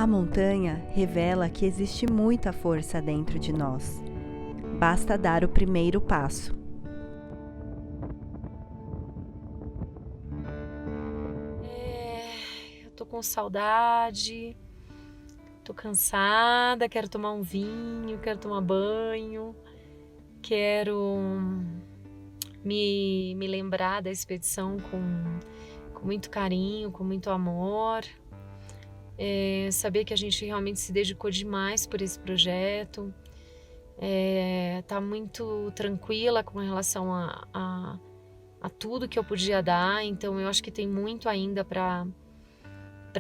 A montanha revela que existe muita força dentro de nós. Basta dar o primeiro passo. Eu tô com saudade, tô cansada, quero tomar um vinho, quero tomar banho, quero me lembrar da expedição com muito carinho, com muito amor. Saber que a gente realmente se dedicou demais por esse projeto. Tá muito tranquila com relação a tudo que eu podia dar, então eu acho que tem muito ainda para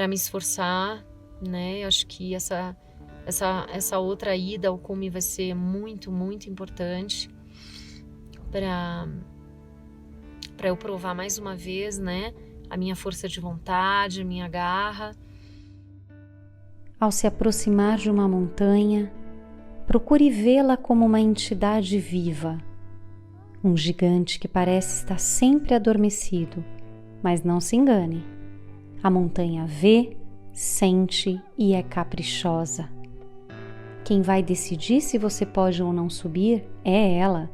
me esforçar, né? Eu acho que essa outra ida ao cume vai ser muito, muito importante para eu provar mais uma vez, né? A minha força de vontade, a minha garra. Ao se aproximar de uma montanha, procure vê-la como uma entidade viva, um gigante que parece estar sempre adormecido, mas não se engane. A montanha vê, sente e é caprichosa. Quem vai decidir se você pode ou não subir é ela.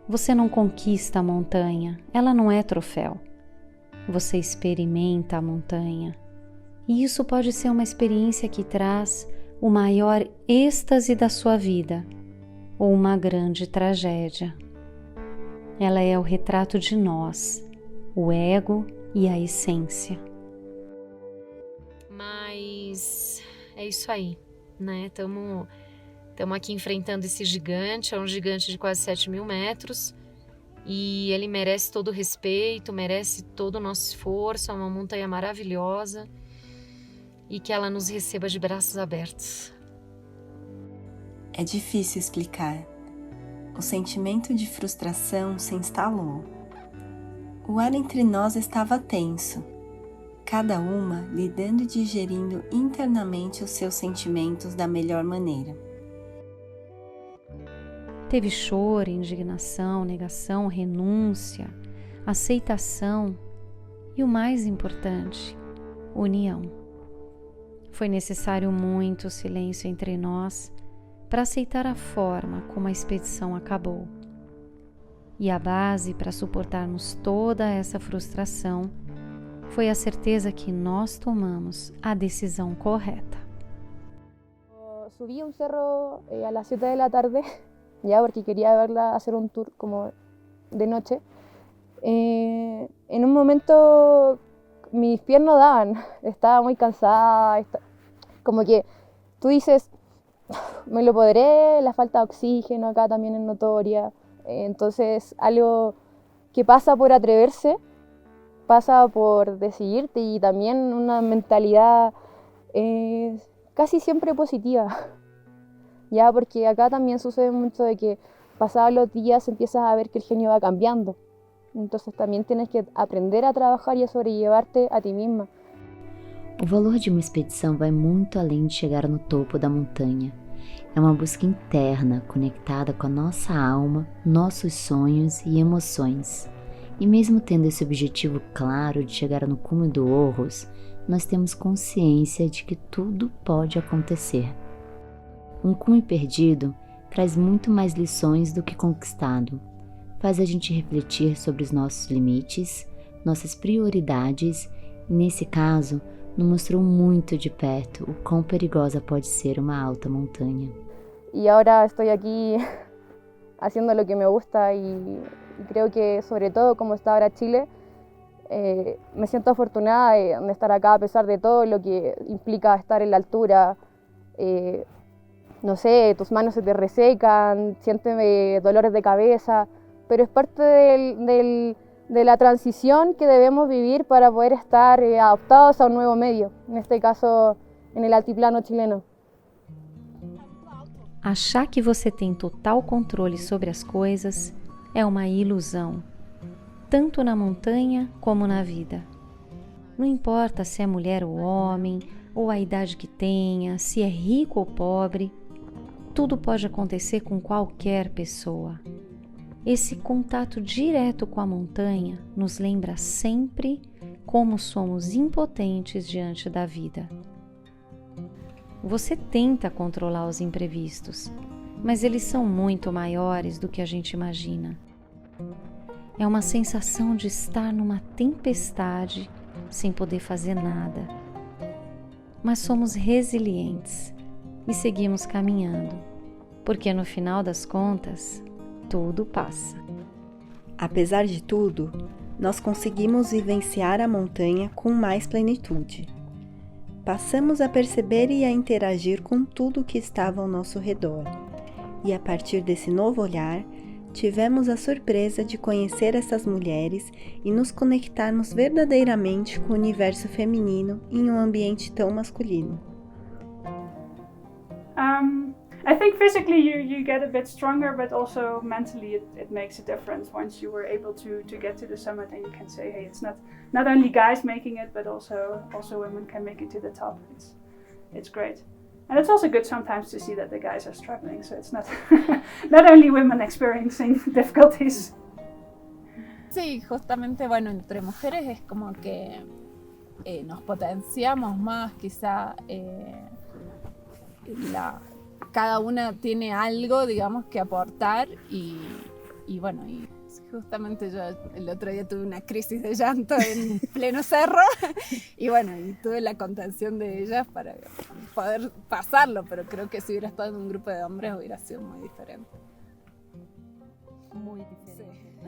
Você não conquista a montanha, ela não é troféu. Você experimenta a montanha. E isso pode ser uma experiência que traz o maior êxtase da sua vida ou uma grande tragédia. Ela é o retrato de nós, o ego e a essência. Mas é isso aí, né? Estamos aqui enfrentando esse gigante, é um gigante de quase 7.000 metros e ele merece todo o respeito, merece todo o nosso esforço, é uma montanha maravilhosa e que ela nos receba de braços abertos. É difícil explicar. O sentimento de frustração se instalou. O ar entre nós estava tenso, cada uma lidando e digerindo internamente os seus sentimentos da melhor maneira. Teve choro, indignação, negação, renúncia, aceitação e o mais importante, união. Foi necessário muito silêncio entre nós para aceitar a forma como a expedição acabou. E a base para suportarmos toda essa frustração foi a certeza que nós tomamos a decisão correta. Subí un cerro a las 7 de la tarde, ya porque quería verla hacer un tour como de noche. En un momento mis pies no daban, estaba muy cansada, como que tú dices, me lo podré, la falta de oxígeno acá también es notoria. Entonces algo que pasa por atreverse, pasa por decidirte y también una mentalidad casi siempre positiva, ya porque acá también sucede mucho de que pasados los días empiezas a ver que el genio va cambiando, entonces también tienes que aprender a trabajar y a sobrellevarte a ti misma. O valor de uma expedição vai muito além de chegar no topo da montanha. É uma busca interna, conectada com a nossa alma, nossos sonhos e emoções. E mesmo tendo esse objetivo claro de chegar no cume do Orros, nós temos consciência de que tudo pode acontecer. Um cume perdido traz muito mais lições do que conquistado. Faz a gente refletir sobre os nossos limites, nossas prioridades e, nesse caso, nos mostrou muito de perto o quão perigosa pode ser uma alta montanha. Y ahora estoy aquí haciendo lo que me gusta y creo que sobre todo como está ahora Chile, me siento afortunada de estar acá a pesar de todo lo que implica estar en la altura. No sé, tus manos se te resecan, sientes dolores de cabeza, pero es parte de la transición que debemos vivir para poder estar adaptados a un nuevo medio, en este caso en el altiplano chileno. Achar que você tem total controle sobre as coisas é uma ilusão, tanto na montanha como na vida. Não importa se é mulher ou homem, ou a idade que tenha, se é rico ou pobre, tudo pode acontecer com qualquer pessoa. Esse contato direto com a montanha nos lembra sempre como somos impotentes diante da vida. você tenta controlar os imprevistos, mas eles são muito maiores do que a gente imagina. É uma sensação de estar numa tempestade sem poder fazer nada. Mas somos resilientes e seguimos caminhando, porque no final das contas, tudo passa. Apesar de tudo, nós conseguimos vivenciar a montanha com mais plenitude. Passamos a perceber e a interagir com tudo que estava ao nosso redor. E a partir desse novo olhar, tivemos a surpresa de conhecer essas mulheres e nos conectarmos verdadeiramente com o universo feminino em um ambiente tão masculino. I think physically you get a bit stronger, but also mentally it makes a difference once you were able to get to the summit and you can say, hey, it's not only guys making it, but also women can make it to the top. It's great. And it's also good sometimes to see that the guys are struggling, so it's not not only women experiencing difficulties. Sí, justamente, bueno, entre mujeres es como que nos potenciamos más, quizá cada una tiene algo, digamos, que aportar y bueno, y justamente yo el otro día tuve una crisis de llanto en pleno cerro y bueno, y tuve la contención de ellas para poder pasarlo, pero creo que si hubiera estado en un grupo de hombres hubiera sido muy diferente. Muy diferente.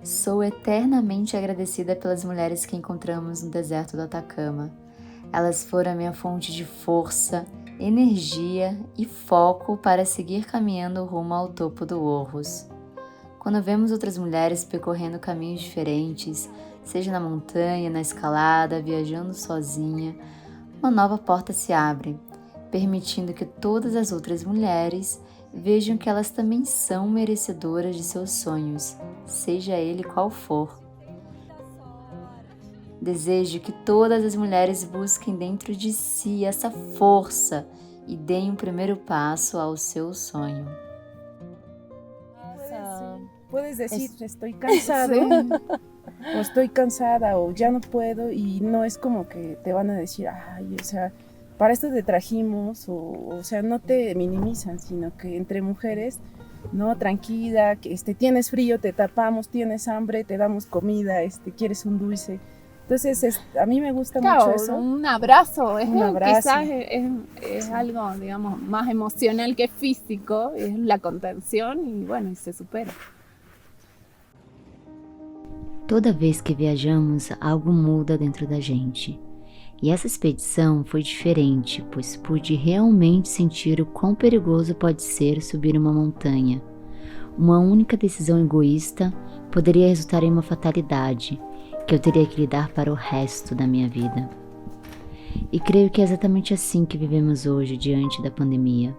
Sou eternamente agradecida pelas mulheres que encontramos no deserto do Atacama. Elas foram a minha fonte de força, energia e foco para seguir caminhando rumo ao topo do Orros. Quando vemos outras mulheres percorrendo caminhos diferentes, seja na montanha, na escalada, viajando sozinha, uma nova porta se abre, permitindo que todas as outras mulheres vejam que elas também são merecedoras de seus sonhos, seja ele qual for. Desejo que todas as mulheres busquem dentro de si essa força e deem o primeiro passo ao seu sonho. Puedes decir, estoy cansado, o estoy cansada, o ya no puedo, y no es como que te van a decir, ay, o sea, para esto te trajimos, o sea, no te minimizan, sino que entre mujeres, no, tranquila, que tienes frío, te tapamos, tienes hambre, te damos comida, quieres un dulce. Entonces, a mí me gusta mucho eso. Un abrazo, un abrazo. Quizás es algo, digamos, más emocional que físico, es la contención y bueno, y se supera. Toda vez que viajamos, algo muda dentro da gente. E essa expedição foi diferente, pois pude realmente sentir o quão perigoso pode ser subir uma montanha. Uma única decisão egoísta poderia resultar em uma fatalidade, que eu teria que lidar para o resto da minha vida. E creio que é exatamente assim que vivemos hoje diante da pandemia.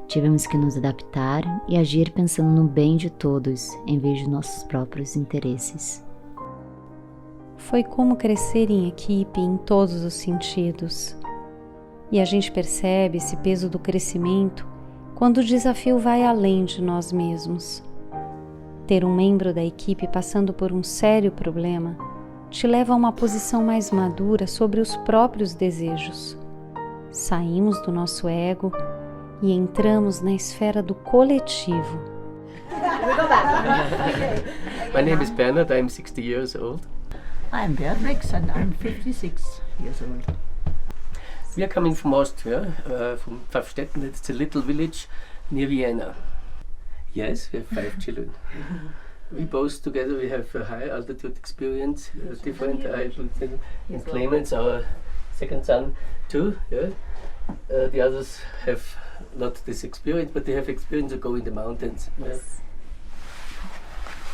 Tivemos que nos adaptar e agir pensando no bem de todos, em vez de nossos próprios interesses. Foi como crescer em equipe em todos os sentidos. E a gente percebe esse peso do crescimento quando o desafio vai além de nós mesmos. Ter um membro da equipe passando por um sério problema te leva a uma posição mais madura sobre os próprios desejos. Saímos do nosso ego e entramos na esfera do coletivo. My name is Bernhard, I'm 60 years old. I'm Beatrix and I'm 56 years old. We are coming from Austria, from Pfaffstetten. It's a little village near Vienna. Yes, we have 5 children. We both together, we have a high altitude experience, different. And Clemens, our second son, too. Yeah. The others have not this experience, but they have experience of going in the mountains. Yes.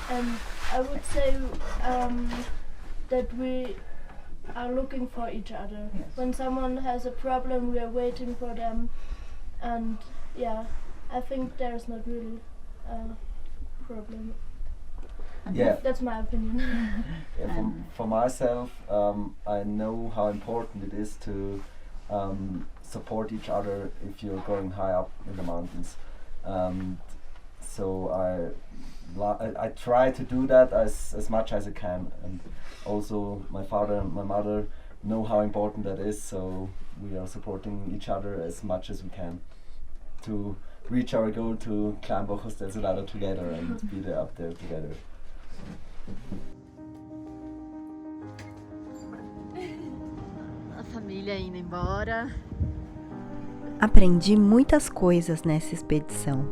I would say that we are looking for each other. Yes. When someone has a problem, we are waiting for them, and yeah, I think there is not really a problem. Yeah, that's my opinion. Yeah, for myself, I know how important it is to support each other if you're going high up in the mountains. So I try to do that as much as I can, and also my father and my mother know how important that is, so we are supporting each other as much as we can to reach our goal to climb Ojos del Dorado together and be there up there together. A família indo embora. Aprendi muitas coisas nessa expedição.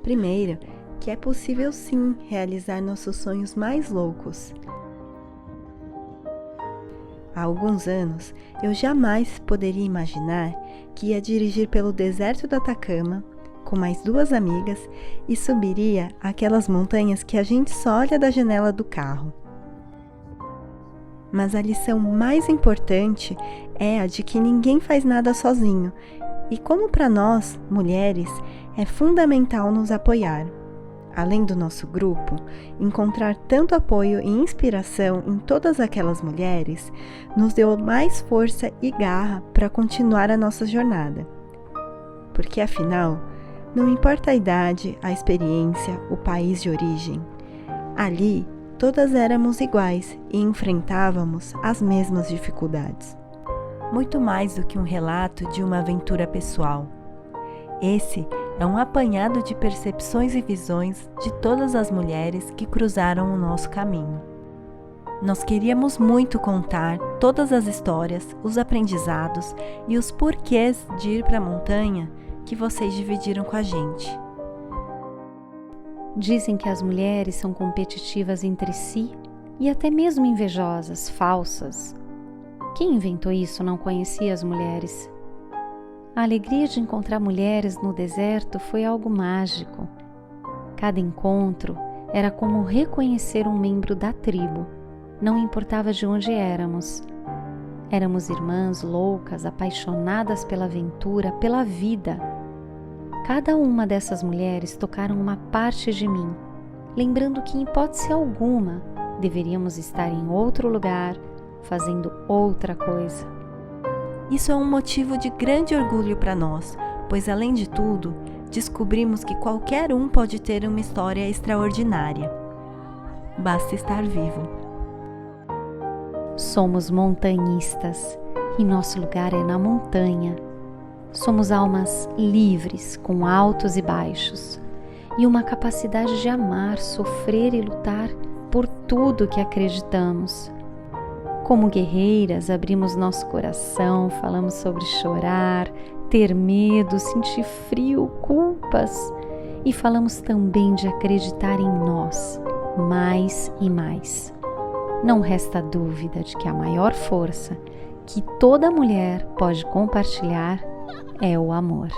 Primeiro, que é possível sim realizar nossos sonhos mais loucos. Há alguns anos, eu jamais poderia imaginar que ia dirigir pelo deserto do Atacama com mais 2 amigas e subiria aquelas montanhas que a gente só olha da janela do carro. Mas a lição mais importante é a de que ninguém faz nada sozinho e como para nós, mulheres, é fundamental nos apoiar. Além do nosso grupo, encontrar tanto apoio e inspiração em todas aquelas mulheres nos deu mais força e garra para continuar a nossa jornada. Porque afinal, não importa a idade, a experiência, o país de origem, ali todas éramos iguais e enfrentávamos as mesmas dificuldades. Muito mais do que um relato de uma aventura pessoal. Esse é um apanhado de percepções e visões de todas as mulheres que cruzaram o nosso caminho. Nós queríamos muito contar todas as histórias, os aprendizados e os porquês de ir para a montanha que vocês dividiram com a gente. Dizem que as mulheres são competitivas entre si e até mesmo invejosas, falsas. Quem inventou isso não conhecia as mulheres. A alegria de encontrar mulheres no deserto foi algo mágico. Cada encontro era como reconhecer um membro da tribo, não importava de onde éramos. Éramos irmãs loucas, apaixonadas pela aventura, pela vida. Cada uma dessas mulheres tocaram uma parte de mim, lembrando que, em hipótese alguma, deveríamos estar em outro lugar, fazendo outra coisa. Isso é um motivo de grande orgulho para nós, pois, além de tudo, descobrimos que qualquer um pode ter uma história extraordinária. Basta estar vivo. Somos montanhistas e nosso lugar é na montanha. Somos almas livres, com altos e baixos, e uma capacidade de amar, sofrer e lutar por tudo que acreditamos. Como guerreiras, abrimos nosso coração, falamos sobre chorar, ter medo, sentir frio, culpas, e falamos também de acreditar em nós, mais e mais. Não resta dúvida de que a maior força que toda mulher pode compartilhar é o amor.